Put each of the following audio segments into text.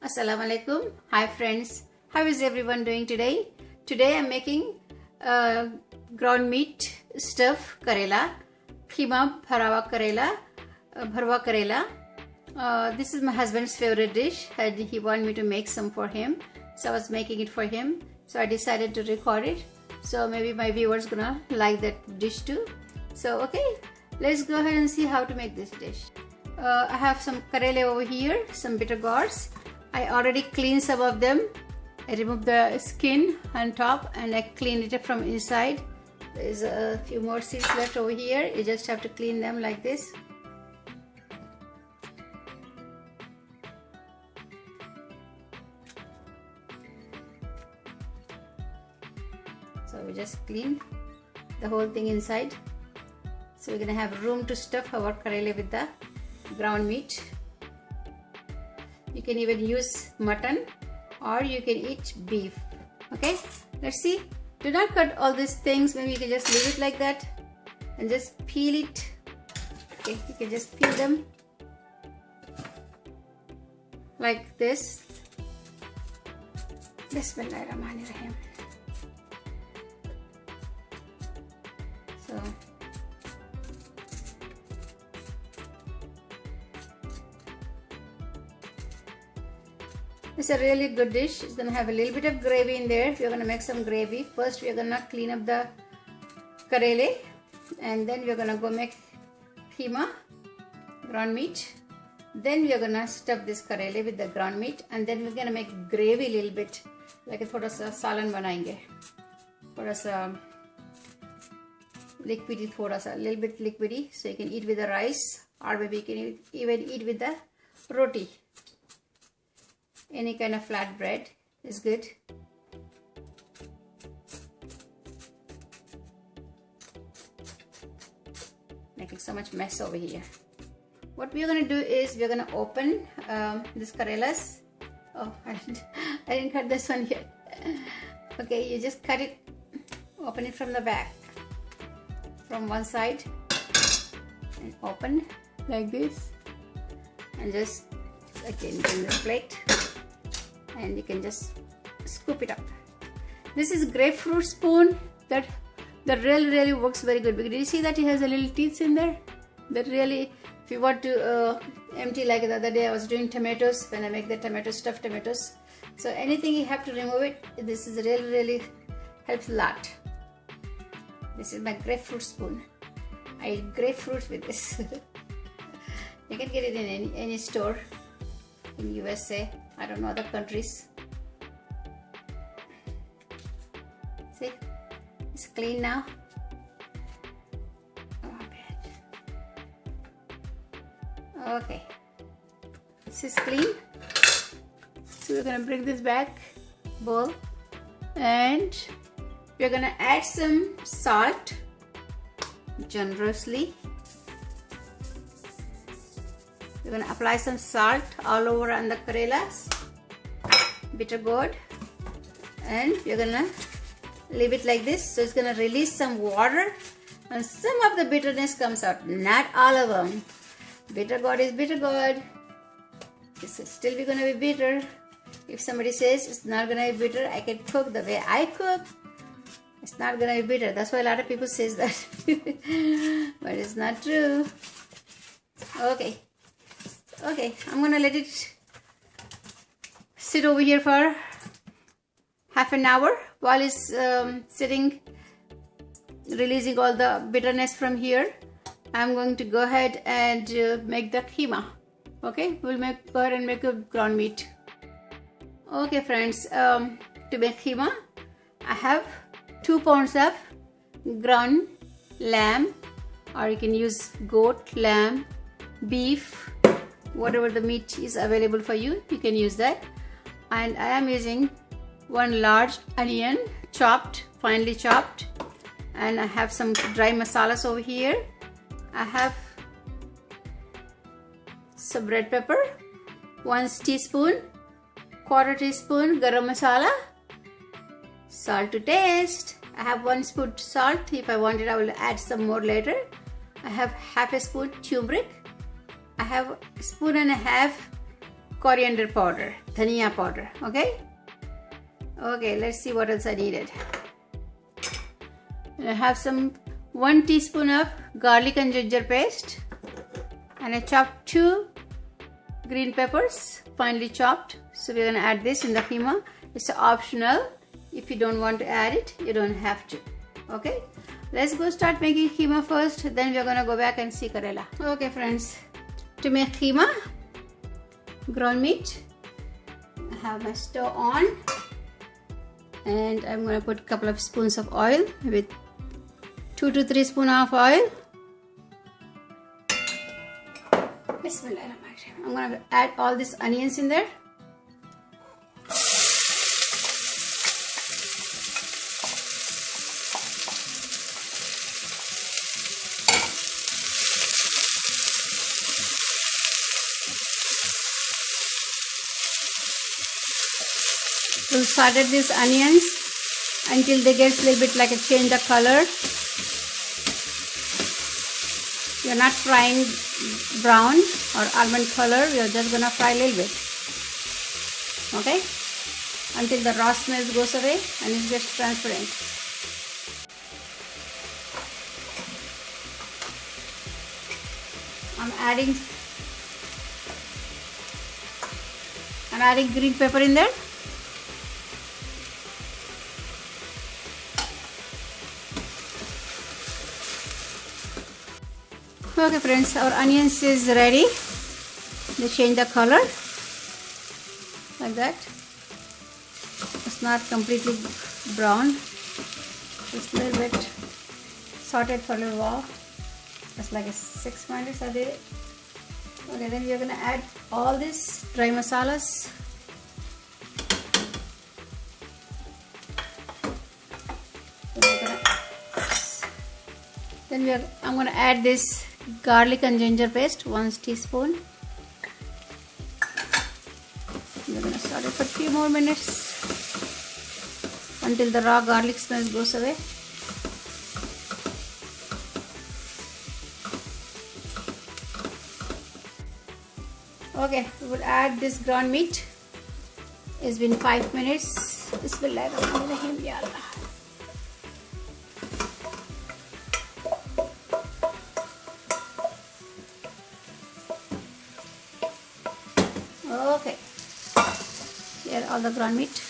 Assalamu alaikum. Hi friends. How is everyone doing today? Today I'm making ground meat stuff Karela, Kheema Bharwa Karela. This is my husband's favorite dish and he wanted me to make some for him. So I was making it for him. So I decided to record it. So maybe my viewers gonna like that dish too. So okay, let's go ahead and see how to make this dish. I have some Karela over here, some bitter gourds. I already cleaned some of them. I removed the skin on top and I cleaned it from inside. There's a few more seeds left over here. You just have to clean them like this. So we just clean the whole thing inside. So we're gonna have room to stuff our Karela with the ground meat. You can even use mutton or you can eat beef. Okay, let's see. Do not cut all these things. Maybe you can just leave it like that and just peel it. Okay, you can just peel them like this. Bismillahirrahmanirrahim. So it's a really good dish. It's gonna have a little bit of gravy in there. We're gonna make some gravy. First we're gonna clean up the Karela and then we're gonna go make Kheema, ground meat. Then we're gonna stuff this Karela with the ground meat and then we're gonna make gravy a little bit, like a thoda sa salan banayenge. Thoda sa liquidy, a little bit liquidy, so you can eat with the rice or maybe you can even eat with the roti. Any kind of flat bread is good. Making so much mess over here. What we're gonna do is we're gonna open this Karelas. Oh, I didn't cut this one yet. Okay, you just cut it, open it from the back, from one side, and open like this, and just again in the plate. And you can just scoop it up. This is grapefruit spoon that really works very good, because you see that it has a little teeth in there. That really, if you want to empty, like the other day I was doing tomatoes, when I make the stuffed tomatoes. So anything you have to remove it, this is really helps a lot. This is my grapefruit spoon. I eat grapefruit with this. You can get it in any store in USA. I don't know other countries. See, it's clean now. Oh, bad. Okay, this is clean. So we're gonna bring this back bowl and we're gonna add some salt generously. We're going to apply some salt all over on the Karelas, bitter gourd, and we're going to leave it like this. So it's going to release some water and some of the bitterness comes out. Not all of them. Bitter gourd is bitter gourd. This is still going to be bitter. If somebody says it's not going to be bitter, I can cook the way I cook. It's not going to be bitter. That's why a lot of people say that. But it's not true. Okay, I'm gonna let it sit over here for half an hour while it's sitting, releasing all the bitterness from here. I'm going to go ahead and make the Kheema. Okay, we'll go ahead and make a ground meat. Okay friends, to make Kheema, I have 2 pounds of ground lamb, or you can use goat, lamb, beef, whatever the meat is available for you, you can use that. And I am using 1 large onion, finely chopped, and I have some dry masalas over here. I have some red pepper, 1 teaspoon, 1/4 teaspoon garam masala, salt to taste. I have 1 spoon salt. If I want it, I will add some more later. I have 1/2 spoon turmeric. I have 1.5 coriander powder, dhania powder. Okay. Okay, let's see what else I needed. I have some 1 teaspoon of garlic and ginger paste, and I chopped 2 green peppers, finely chopped. So we're gonna add this in the keema. It's optional. If you don't want to add it, you don't have to. Okay, let's go start making keema first. Then we're gonna go back and see Karela. Okay, friends, to make keema, ground meat, I have my stove on, and I'm gonna put a couple of spoons of oil with 2 to 3 spoons of oil. Bismillahirrahmanirrahim. I'm gonna add all these onions in there. We'll saute these onions until they get a little bit like a change of color. You're not frying brown or almond color, we are just gonna fry a little bit. Okay, until the raw smell goes away and it gets transparent. I'm adding green pepper in there. Okay, friends, our onions is ready. They change the color like that. It's not completely brown. Just a little bit sauteed for a little while. Just like a 6 minutes I did it. Okay, then we are gonna add all these dry masalas. I'm gonna add this garlic and ginger paste, 1 teaspoon. We're gonna saute it for a few more minutes until the raw garlic smell goes away. Okay, we will add this ground meat. It's been 5 minutes. Bismillahirrahmanirrahim, ya Allah. Okay, here all the ground meat.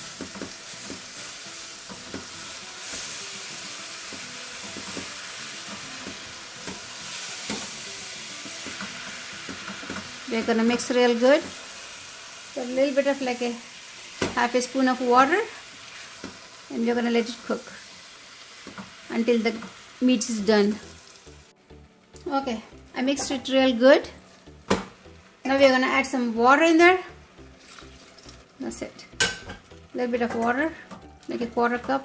We're gonna mix real good. So a little bit of like a half a spoon of water, and we're gonna let it cook until the meat is done. Okay, I mixed it real good. Now we're gonna add some water in there. That's it. A little bit of water, like a 1/4 cup.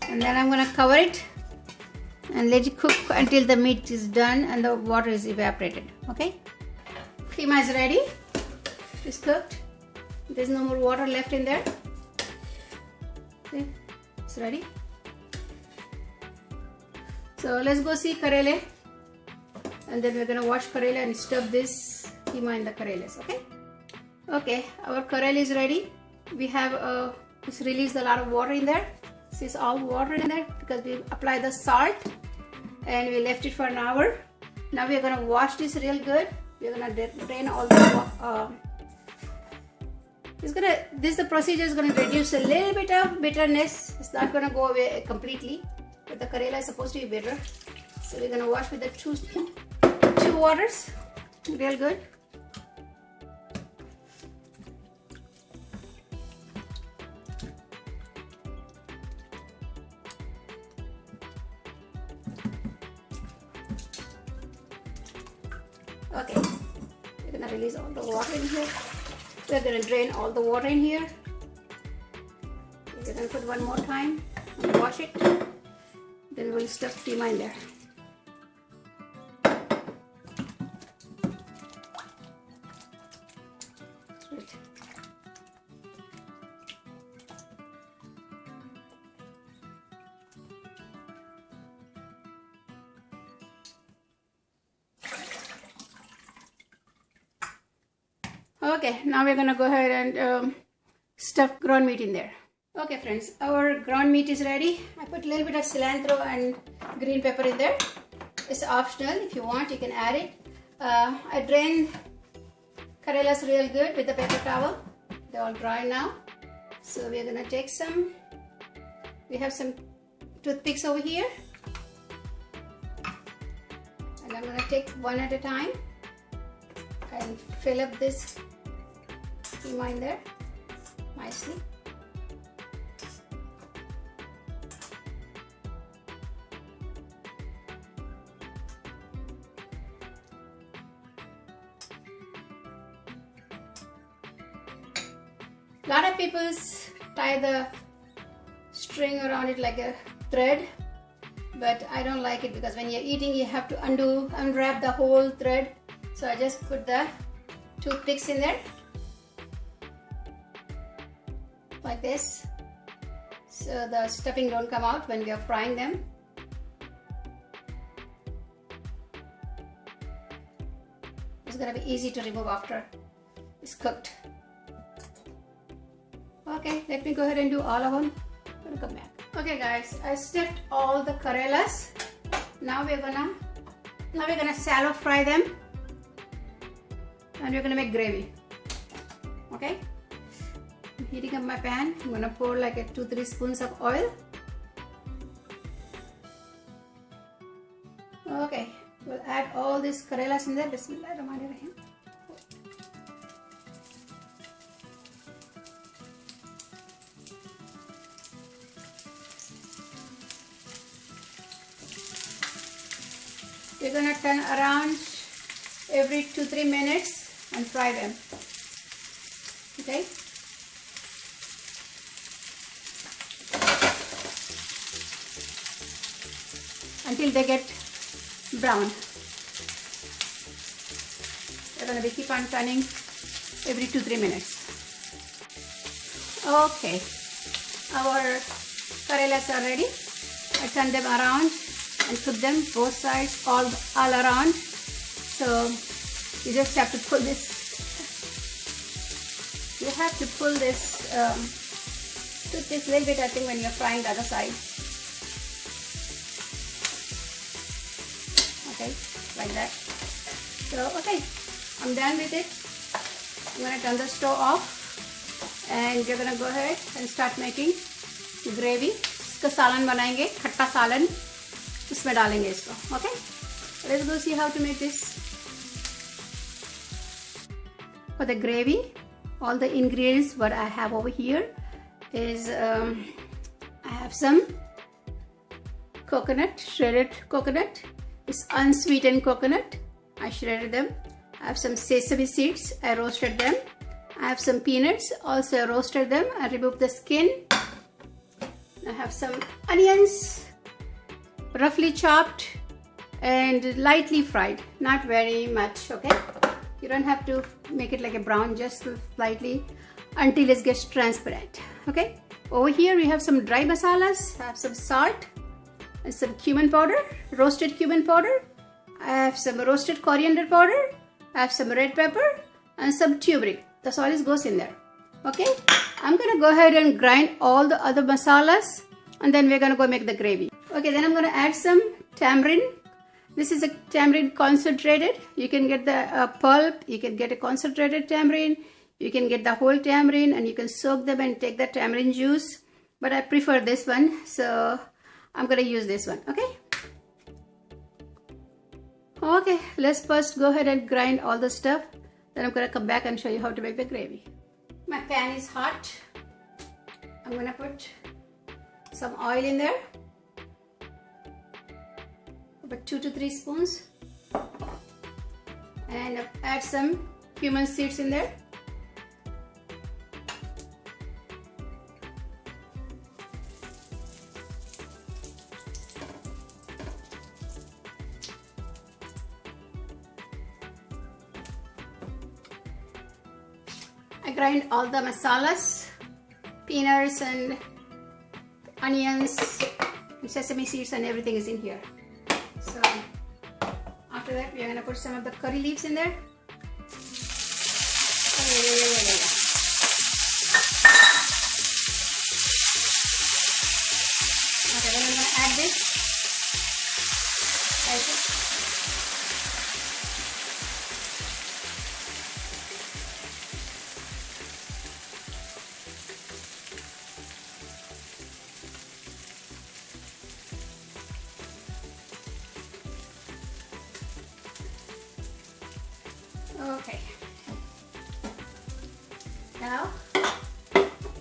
And then I'm gonna cover it and let it cook until the meat is done and the water is evaporated. Okay? Keema is ready. It's cooked. There's no more water left in there. See? It's ready. So let's go see Karela, and then we're gonna wash Karela and stuff this keema in the Karelas. Okay? Okay, our Karela is ready. We have just released a lot of water in there. This is all water in there because we applied the salt and we left it for an hour. Now we're gonna wash this real good. We're gonna drain all the the procedure is gonna reduce a little bit of bitterness. It's not gonna go away completely. But the Karela is supposed to be bitter. So we're gonna wash with the two waters. Real good. Okay. We're gonna release all the water in here. We're gonna drain all the water in here. We're gonna put one more time and wash it. Then we'll stuff keema in there. Right. Okay, now we're gonna go ahead and stuff ground meat in there. Okay friends, our ground meat is ready. I put a little bit of cilantro and green pepper in there. It's optional. If you want, you can add it. I drained Karelas real good with the paper towel. They're all dry now. So we're gonna take some. We have some toothpicks over here. And I'm gonna take one at a time and fill up this keema in there nicely. A lot of people tie the string around it like a thread, but I don't like it because when you're eating you have to unwrap the whole thread. So I just put the toothpicks in there like this, so the stuffing don't come out when we are frying them. It's gonna be easy to remove after it's cooked. Okay, let me go ahead and do all of them. I'm gonna come back. Okay guys, I stuffed all the Karelas. Now we're gonna shallow fry them, and we're gonna make gravy. Okay, I'm heating up my pan. I'm gonna pour like 2-3 spoons of oil. Okay, we'll add all these Karelas in there. Bismillahirrahmanirrahim. We're gonna turn around every 2-3 minutes and fry them. Okay. Until they get brown. We're gonna keep on turning every 2-3 minutes. Okay. Our Karelas are ready. I turn them around and put them both sides all around. So you just have to pull this. You have to pull this toothpick a little bit, I think, when you're frying the other side. Okay, like that. So okay, I'm done with it. I'm gonna turn the stove off, and we're gonna go ahead and start making gravy. इसका सालन बनाएंगे, खट्टा सालन. इसमें डालेंगे इसको. Okay, let's go see how to make this. For the gravy, all the ingredients what I have over here is I have some coconut, shredded coconut. It's unsweetened coconut. I shredded them. I have some sesame seeds. I roasted them. I have some peanuts. Also I roasted them. I removed the skin. I have some onions, roughly chopped and lightly fried, not very much. Okay, you don't have to make it like a brown, just slightly until it gets transparent. Okay, over here we have some dry masalas. I have some salt and some cumin powder, roasted cumin powder. I have some roasted coriander powder. I have some red pepper and some turmeric. That's all it goes in there. Okay, I'm gonna go ahead and grind all the other masalas, and then we're gonna go make the gravy. Okay, then I'm gonna add some tamarind. This is a tamarind concentrated. You can get the pulp, you can get a concentrated tamarind, you can get the whole tamarind, and you can soak them and take the tamarind juice. But I prefer this one, so I'm gonna use this one. Okay. Okay, let's first go ahead and grind all the stuff. Then I'm gonna come back and show you how to make the gravy. My pan is hot. I'm gonna put some oil in there. About 2 to 3 spoons. And add some cumin seeds in there. I grind all the masalas, peanuts and onions, and sesame seeds, and everything is in here. So after that, we are going to put some of the curry leaves in there. Okay, then I'm going to add this. Okay. Now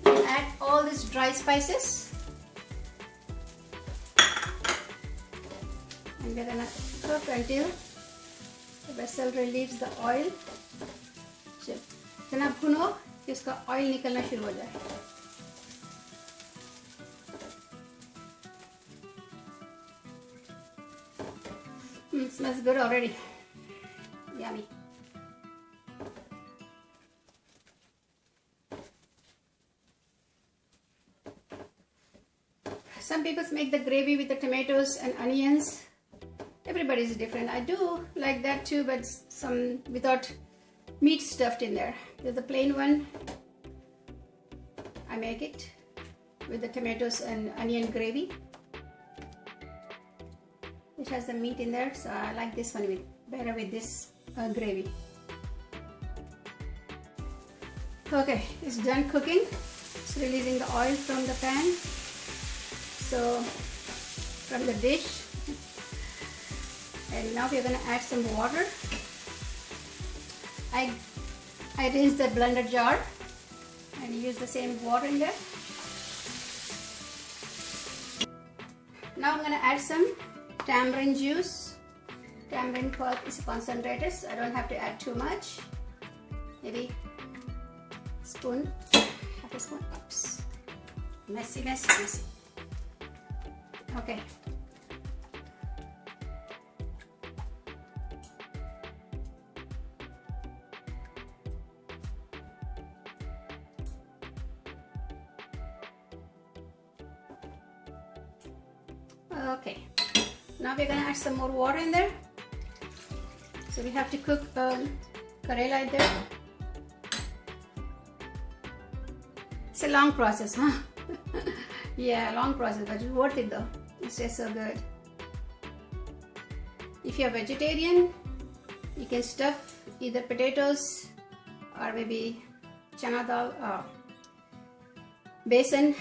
we'll add all these dry spices. And we're gonna cook until the vessel relieves the oil. इतना भुनो कि उसका oil निकलना शुरू हो जाए. Smells good already. Yummy. Some people make the gravy with the tomatoes and onions. Everybody is different. I do like that too, but some without meat stuffed in there. There's the plain one. I make it with the tomatoes and onion gravy, which has the meat in there. So I like this one better with this gravy. Okay, it's done cooking. It's releasing the oil from the pan. So from the dish, and now we're going to add some water. I rinse the blender jar and use the same water in there. Now I'm going to add some tamarind juice. Tamarind pulp is concentrated, so I don't have to add too much. Maybe a spoon, half a spoon. Oops. Messy. Okay. Okay. Now we're gonna add some more water in there. So we have to cook Karela in there. It's a long process, huh? Yeah, long process, but it's worth it though. It's just so good. If you're vegetarian, you can stuff either potatoes or maybe chana dal or besan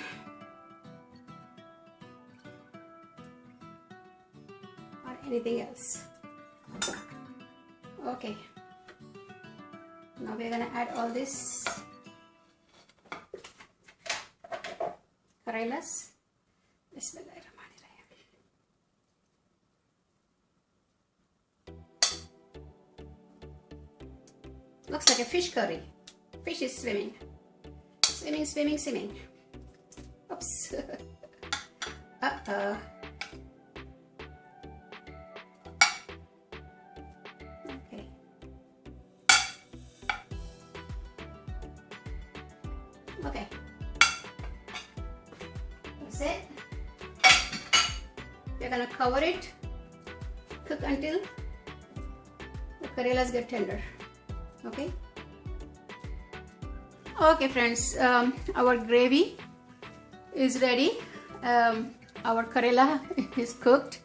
or anything else. Okay. Now we're gonna add all this Karelas. Bismillahirrahmanirrahim. Looks like a fish curry. Fish is swimming. Swimming. Oops. Uh-oh. Okay. Okay. That's it. We're gonna cover it, cook until the Karelas get tender. Okay. Okay, friends, our gravy is ready. Our Karela is cooked,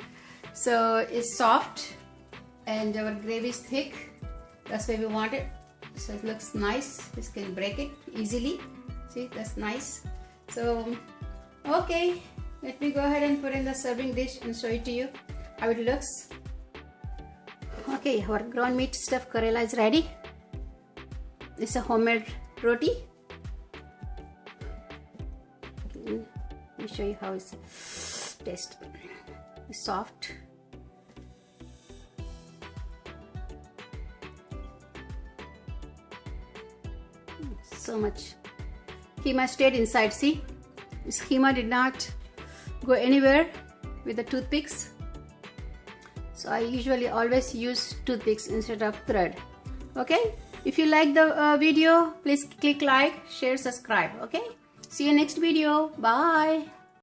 so it's soft, and our gravy is thick. That's why we want it. So it looks nice. You can break it easily. See, that's nice. So, okay. Let me go ahead and put in the serving dish and show it to you how it looks. Okay, our ground meat stuffed Karela is ready. It's a homemade roti. Let me show you how it's tastes. It's soft. So much keema stayed inside. See, this keema did not go anywhere with the toothpicks, so I usually always use toothpicks instead of thread. Okay, if you like the video, please click like, share, subscribe. Okay, see you next video. Bye.